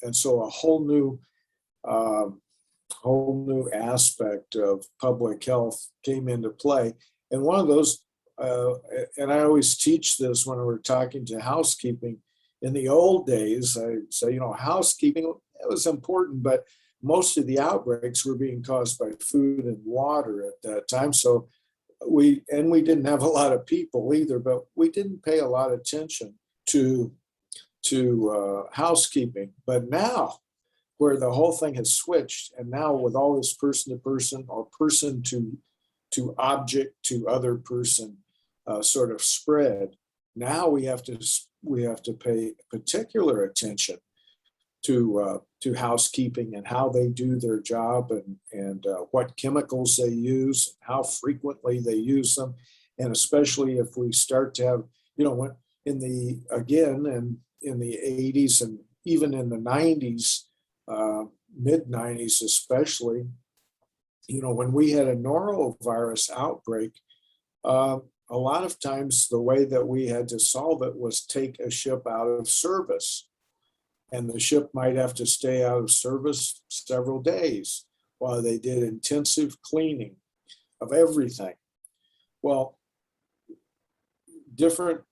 and so a whole new aspect of public health came into play. And one of those, and I always teach this when we're talking to housekeeping. In the old days, I say, housekeeping, it was important, but most of the outbreaks were being caused by food and water at that time. So we didn't have a lot of people either, but we didn't pay a lot of attention to housekeeping. But now, where the whole thing has switched, and now with all this person to person or person to object to other person sort of spread, now we have to pay particular attention to housekeeping and how they do their job, and what chemicals they use, how frequently they use them, and especially if we start to have, when in the 80s and even in the 90s, mid 90s especially, when we had a norovirus outbreak, a lot of times the way that we had to solve it was take a ship out of service. And the ship might have to stay out of service several days while they did intensive cleaning of everything. Well, different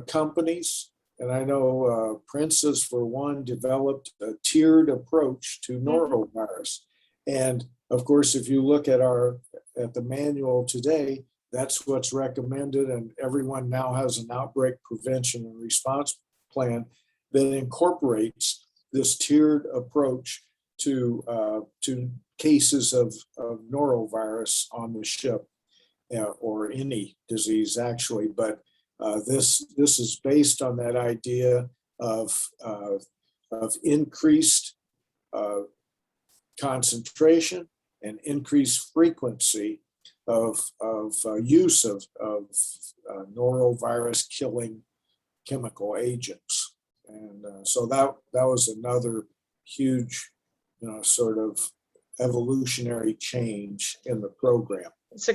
companies, and I know Princess, for one, developed a tiered approach to norovirus. And of course, if you look at the manual today, that's what's recommended, and everyone now has an outbreak prevention and response plan that incorporates this tiered approach to cases of norovirus on the ship, or any disease actually. But this is based on that idea of increased concentration and increased frequency of use of norovirus killing chemical agents. And so that was another huge, sort of evolutionary change in the program. It's a